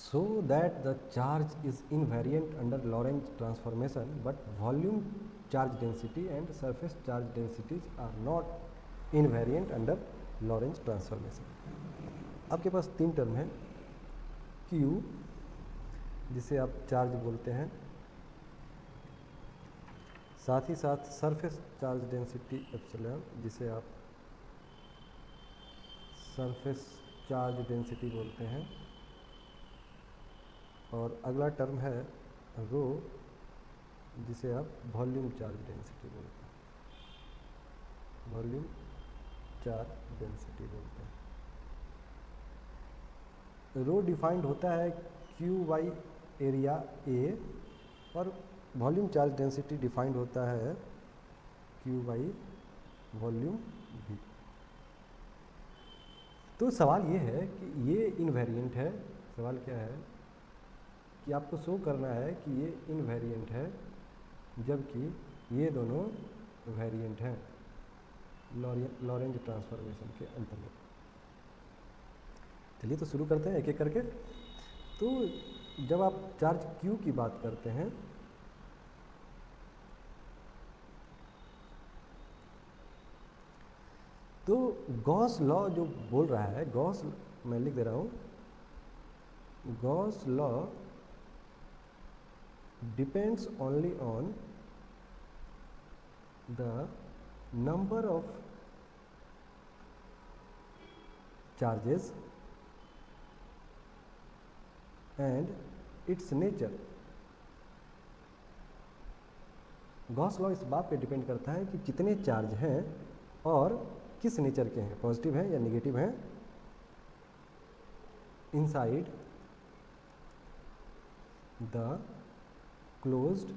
so that the charge is invariant under Lorentz transformation, but volume charge density and surface charge densities are not invariant under Lorentz transformation. आपके पास तीन term है, Q जिसे आप charge बोलते हैं, साथ ही साथ सरफेस चार्ज डेंसिटी एप्सिलॉन जिसे आप सरफेस चार्ज डेंसिटी बोलते हैं, और अगला टर्म है रो जिसे आप वॉल्यूम चार्ज डेंसिटी बोलते हैं, वॉल्यूम चार्ज डेंसिटी बोलते हैं। रो डिफाइंड होता है क्यू बाई एरिया ए और वॉल्यूम चार्ज डेंसिटी डिफाइंड होता है क्यू बाई वॉल्यूम वी। तो सवाल ये है कि ये इनवेरिएंट है, सवाल क्या है कि आपको शो करना है कि ये इनवेरिएंट है जबकि ये दोनों वेरिएंट हैं लॉरेंज ट्रांसफॉर्मेशन के अंतर्गत। चलिए तो शुरू करते हैं एक एक करके। तो जब आप चार्ज Q की बात करते हैं तो गॉस लॉ जो बोल रहा है, गॉस मैं लिख दे रहा हूँ, Gauss law depends only on the number of charges and it's nature. Gauss law इस बात पे डिपेंड करता है कि कितने चार्ज हैं और किस नेचर के हैं, पॉजिटिव हैं या नेगेटिव हैं, inside the closed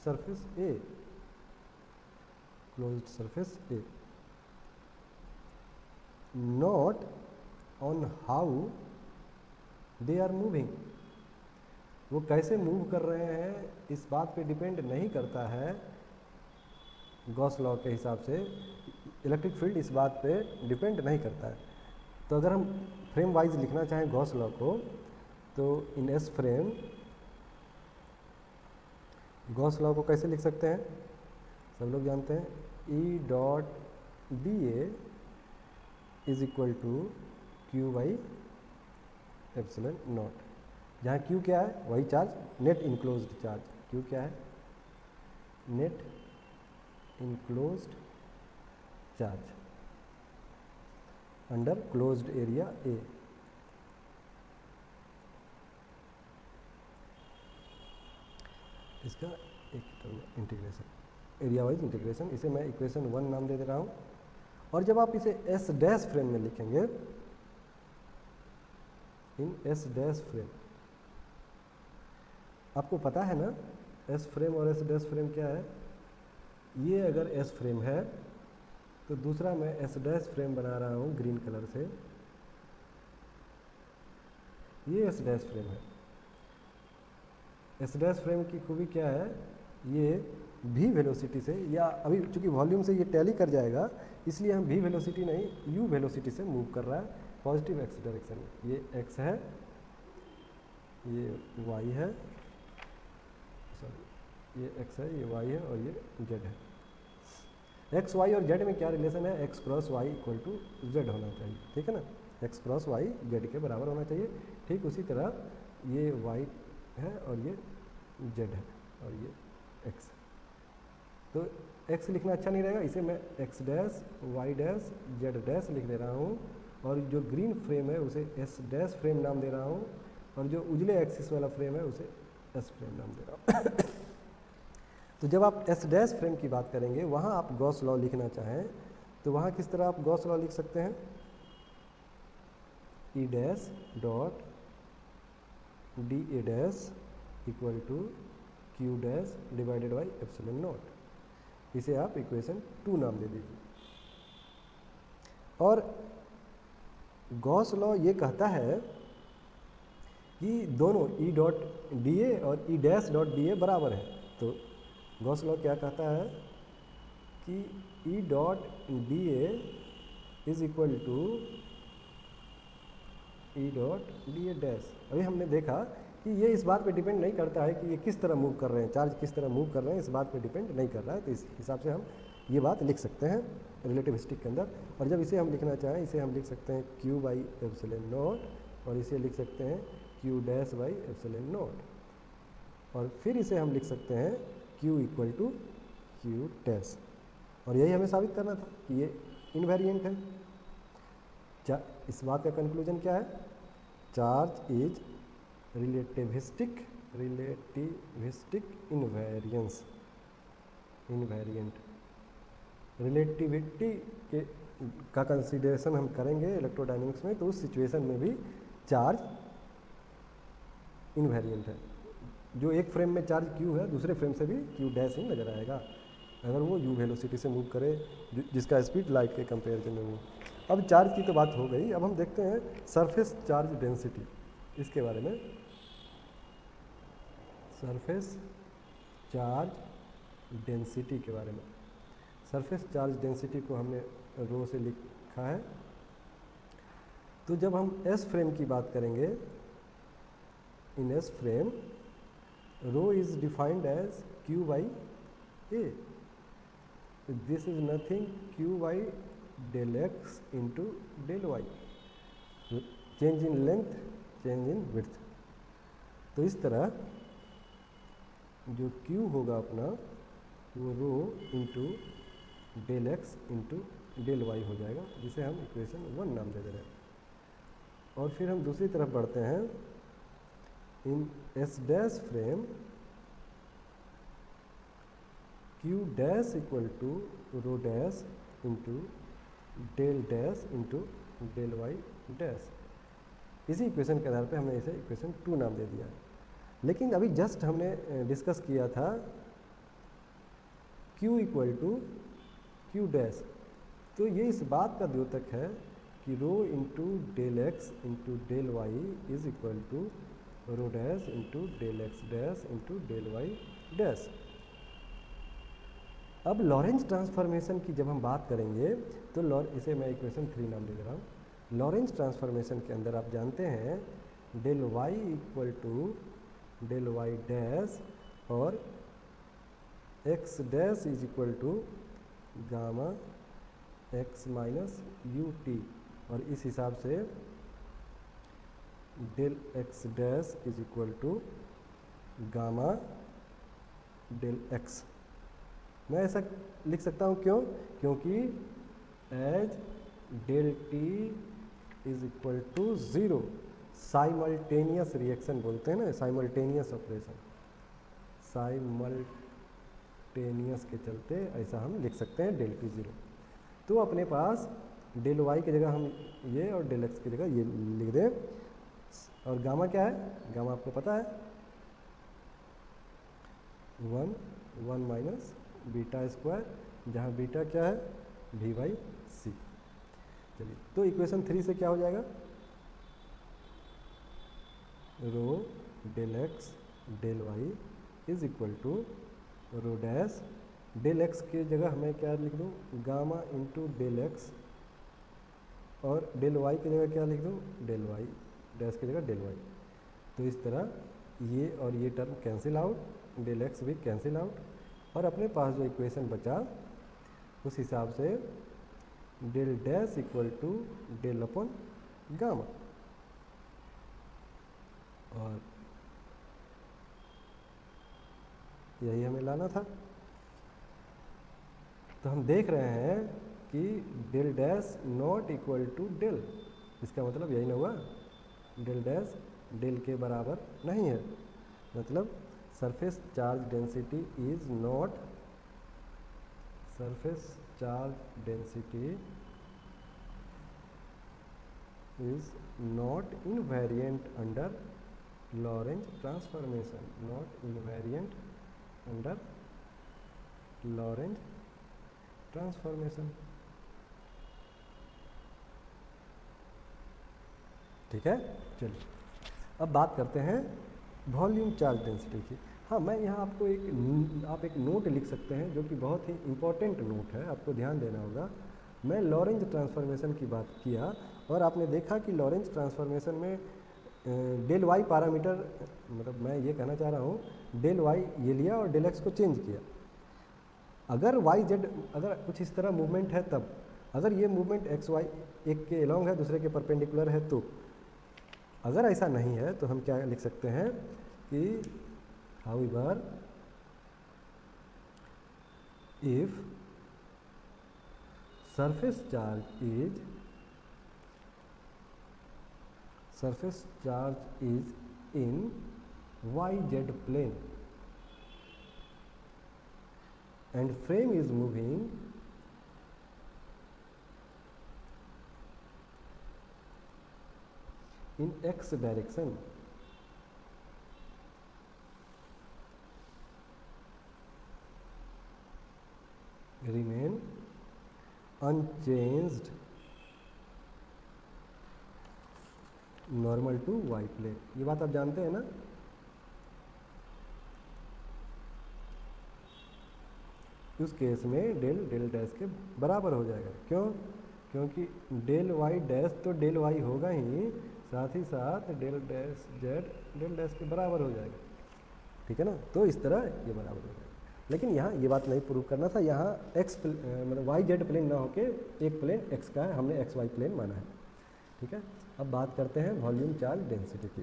surface A, closed surface A, not on how they are moving. वो कैसे मूव कर रहे हैं इस बात पे डिपेंड नहीं करता है गॉस लॉ के हिसाब से, इलेक्ट्रिक फील्ड इस बात पे डिपेंड नहीं करता है। तो अगर हम फ्रेम वाइज लिखना चाहें गॉस लॉ को तो in S frame Gauss law को कैसे लिख सकते हैं, सब लोग जानते हैं, E dot d A is equal to q by epsilon naught, जहाँ क्यू क्या है वही charge, net enclosed charge, q क्या है net enclosed charge under closed area A. इसका एक term integration, area wise integration, इसे मैं इक्वेशन 1 नाम दे दे रहा हूँ। और जब आप इसे एस डैश फ्रेम में लिखेंगे, इन एस डैश फ्रेम, आपको पता है ना एस फ्रेम और एस डैश फ्रेम क्या है, ये अगर एस फ्रेम है तो दूसरा मैं एस डैश फ्रेम बना रहा हूँ ग्रीन कलर से, ये एस डैश फ्रेम है। एस डैश फ्रेम की खूबी क्या है, ये भी वेलोसिटी से, या अभी चूंकि वॉल्यूम से ये टैली कर जाएगा इसलिए हम भी वेलोसिटी नहीं यू वेलोसिटी से मूव कर रहा है पॉजिटिव एक्स डायरेक्शन में। ये एक्स है, ये वाई है, सॉरी ये एक्स है, ये वाई है और ये जेड है। एक्स वाई और जेड में क्या रिलेशन है, x cross y equal to z होना चाहिए, ठीक है ना, एक्स क्रॉस वाई जेड के बराबर होना चाहिए। ठीक उसी तरह ये वाई है और ये जेड है और ये एक्स है। तो एक्स लिखना अच्छा नहीं रहेगा, इसे मैं x dash y dash z dash लिख दे रहा हूँ, और जो ग्रीन फ्रेम है उसे एस डैश फ्रेम नाम दे रहा हूँ, और जो उजले एक्सिस वाला फ्रेम है उसे एस फ्रेम नाम दे रहा हूँ। तो जब आप एस डैश फ्रेम की बात करेंगे वहाँ आप गॉस लॉ लिखना चाहें तो वहाँ किस तरह आप गॉस लॉ लिख सकते हैं, E dash dot d A dash equal to Q dash divided by epsilon naught. इसे आप इक्वेशन 2 नाम दे दीजिए। और गॉस लॉ ये कहता है कि दोनों ई डॉट डी ए और E dash dot d A बराबर है। तो गॉस लॉ क्या कहता है कि E dot d A is equal to E dot d A dash. अभी हमने देखा कि ये इस बात पे डिपेंड नहीं करता है कि ये किस तरह मूव कर रहे हैं, चार्ज किस तरह मूव कर रहे हैं, इस बात पे डिपेंड नहीं कर रहा है। तो इस हिसाब से हम ये बात लिख सकते हैं रिलेटिविस्टिक के अंदर। और जब इसे हम लिखना चाहें, इसे हम लिख सकते हैं क्यू बाई एप्सिलॉन नॉट, और इसे लिख सकते हैं q dash by epsilon naught, और फिर इसे हम लिख सकते हैं q equal to Q dash. और यही हमें साबित करना था कि ये इनवेरिएंट है। इस बात का कंक्लूजन क्या है? Charge is relativistic invariance, invariant. Relativity के का कंसीडरेशन हम करेंगे इलेक्ट्रोडायनेमिक्स में, तो उस सिचुएशन में भी चार्ज इनवेरिएंट है। जो एक फ्रेम में चार्ज क्यू है, दूसरे फ्रेम से भी क्यू डैश ही नजर आएगा अगर वो यू वेलोसिटी से मूव करे, जिसका स्पीड लाइट के कंपेरिजन में मूव। अब चार्ज की तो बात हो गई, अब हम देखते हैं सरफेस चार्ज डेंसिटी, इसके बारे में। सरफेस चार्ज डेंसिटी के बारे में। सरफेस चार्ज डेंसिटी को हमने रो से लिखा है। तो जब हम एस फ्रेम की बात करेंगे, in S frame rho is defined as Q by A. This is nothing Q by del X into del Y, change in length, change in width. तो इस तरह जो Q होगा अपना, वो rho into del X into del Y हो जाएगा, जिसे हम इक्वेशन 1 नाम दे दे रहे हैं। और फिर हम दूसरी तरफ बढ़ते हैं। In S dash frame Q dash equal to rho dash into del dash into del Y dash. इसी इक्वेशन के आधार पे हमने इसे इक्वेशन 2 नाम दे दिया है। लेकिन अभी जस्ट हमने डिस्कस किया था Q equal to Q dash. तो ये इस बात का द्योतक है कि rho into del X into del Y is equal to rho dash into del x dash into del Y dash. अब लॉरेंज ट्रांसफॉर्मेशन की जब हम बात करेंगे, तो इसे मैं इक्वेशन 3 नाम दे रहा हूँ। लॉरेंज ट्रांसफॉर्मेशन के अंदर आप जानते हैं del Y equal to del Y dash और X dash is equal to gamma X minus U T, और इस हिसाब से del x dash is equal to gamma del X. मैं ऐसा लिख सकता हूँ, क्यों? क्योंकि as del T is equal to 0, simultaneous reaction बोलते हैं ना, साइमल्टेनियस ऑपरेशन, साइमल्टेनियस के चलते ऐसा हम लिख सकते हैं डेल टी 0। तो अपने पास डेल वाई की जगह हम ये और डेल एक्स की जगह ये लिख दें। और गामा क्या है? गामा आपको पता है 1 माइनस बीटा स्क्वायर, जहाँ बीटा क्या है? V by C. चलिए, तो इक्वेशन 3 से क्या हो जाएगा? Rho del x del Y is equal to rho dash del X की जगह मैं क्या लिख दूँ? गामा इंटू डेल एक्स, और डेल वाई की जगह क्या लिख दूँ? डेल वाई डैश की जगह डेल वाई। तो इस तरह ये और ये term cancel out, del x भी कैंसिल आउट, और अपने पास जो इक्वेशन बचा उस हिसाब से del dash equal to del upon gamma. और यही हमें लाना था। तो हम देख रहे हैं कि del dash not equal to del, इसका मतलब यही ना हुआ, डेल डैश डेल के बराबर नहीं है। मतलब surface charge density is not, surface charge density is not invariant under Lorentz transformation, not invariant under Lorentz transformation. ठीक है, चलिए अब बात करते हैं वॉल्यूम चार्ज डेंसिटी की। हाँ, मैं यहाँ आपको आप एक नोट लिख सकते हैं जो कि बहुत ही इम्पोर्टेंट नोट है, आपको ध्यान देना होगा। मैं लॉरेंज ट्रांसफॉर्मेशन की बात किया और आपने देखा कि लॉरेंज ट्रांसफॉर्मेशन में डेल वाई पैरामीटर, मतलब मैं ये कहना चाह रहा हूँ डेल वाई ये लिया और डेल एक्स को चेंज किया। अगर वाई जेड अगर कुछ इस तरह मूवमेंट है तब, अगर ये मूवमेंट एक्स वाई एक के एलोंग है दूसरे के परपेंडिकुलर है तो, अगर ऐसा नहीं है तो हम क्या लिख सकते हैं कि however if surface charge is in yz plane and frame is moving in x direction, remain unchanged normal to y plane. ये बात आप जानते हैं ना। उस केस में डेल डेल डैश के बराबर हो जाएगा। क्यों? क्योंकि डेल वाई डैश तो डेल वाई होगा ही, साथ ही साथ del dash z del dash के बराबर हो जाएगा। ठीक है ना। तो इस तरह ये बराबर हो जाएगा। लेकिन यहाँ ये बात नहीं प्रूव करना था, यहाँ एक्स मतलब वाई जेड प्लेन ना होके एक प्लेन एक्स का है, हमने एक्स वाई प्लेन माना है। ठीक है। अब बात करते हैं वॉल्यूम चार्ज डेंसिटी की।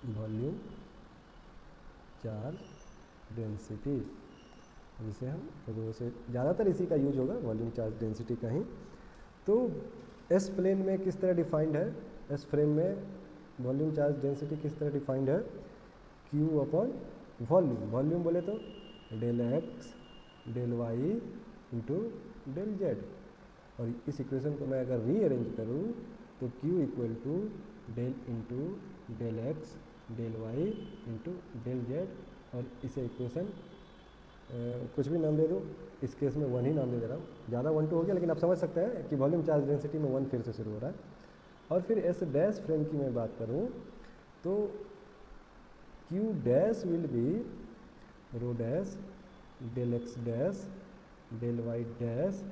वॉल्यूम चार्ज डेंसिटी, जिसे हम रोज से ज़्यादातर इसी का यूज होगा, वॉल्यूम चार्ज डेंसिटी का ही। तो एस प्लेन में किस तरह डिफाइंड है, एस फ्रेम में वॉल्यूम चार्ज डेंसिटी किस तरह डिफाइंड है, क्यू अपॉन वॉल्यूम। वॉल्यूम बोले तो del x del y into del z. और इस इक्वेशन को मैं अगर रीअरेंज करूँ तो q equal to del into del x del y into del z. और इसे इक्वेशन कुछ भी नाम दे दूँ, इस केस में 1 ही नाम दे रहा हूँ, ज़्यादा 1 2 हो गया, लेकिन आप समझ सकते हैं कि वॉल्यूम चार्ज डेंसिटी में 1 फिर से शुरू हो रहा है। और फिर एस डैश फ्रेम की मैं बात करूँ तो q dash will be rho dash del x dash del Y dash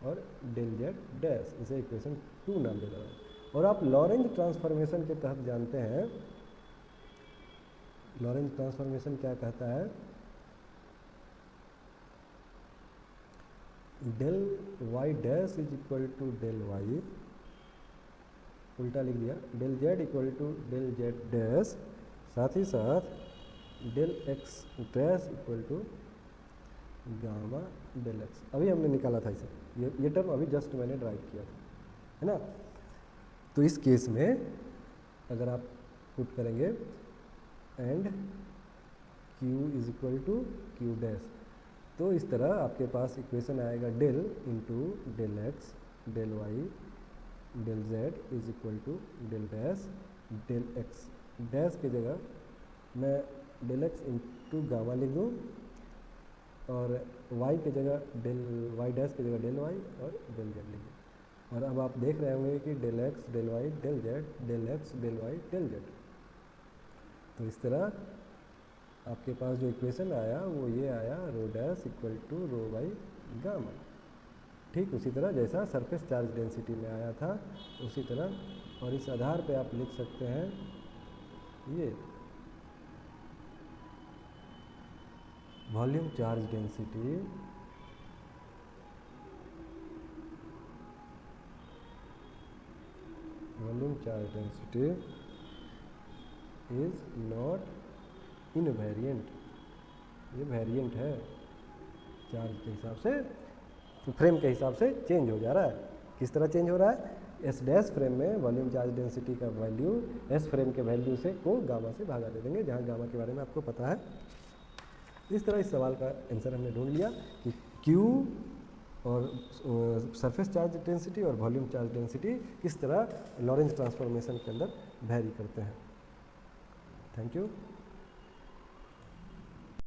और डेल जेड डैश। इसे इक्वेशन 2 नाम दे रहा हूँ। और आप लॉरेंज ट्रांसफॉर्मेशन के तहत जानते हैं, लॉरेंज ट्रांसफॉर्मेशन क्या कहता है, del Y dash is equal to del y, उल्टा लिख दिया, del z equal to del z dash, साथ ही साथ del x dash equal to gamma del x. अभी हमने निकाला था इसे, ये टर्म अभी जस्ट मैंने ड्राइव किया था, है ना। तो इस केस में अगर आप पुट करेंगे and q is equal to Q dash, तो इस तरह आपके पास इक्वेशन आएगा del into del x del y del z is equal to del dash del x dash की जगह मैं डेल एक्स इंटू गामा लिख दूँ और y की जगह डेल वाई डैश की जगह डेल वाई और डेल जेड लिख दूँ। और अब आप देख रहे होंगे कि del x del y del z del x del y del z. तो इस तरह आपके पास जो इक्वेशन आया वो ये आया, rho dash equal to rho by gamma. ठीक उसी तरह जैसा सरफेस चार्ज डेंसिटी में आया था उसी तरह। और इस आधार पे आप लिख सकते हैं ये volume charge density is not invariant. ये वेरिएंट है, चार्ज के हिसाब से फ्रेम के हिसाब से चेंज हो जा रहा है। किस तरह चेंज हो रहा है, एस डैश फ्रेम में वॉल्यूम चार्ज डेंसिटी का वैल्यू एस फ्रेम के वैल्यू से को गामा से भागा दे देंगे, जहाँ गामा के बारे में आपको पता है। इस तरह इस सवाल का आंसर हमने ढूंढ लिया कि क्यू और सरफेस चार्ज डेंसिटी और वॉल्यूम चार्ज डेंसिटी किस तरह लॉरेंज ट्रांसफॉर्मेशन के अंदर वैरी करते हैं। Thank you.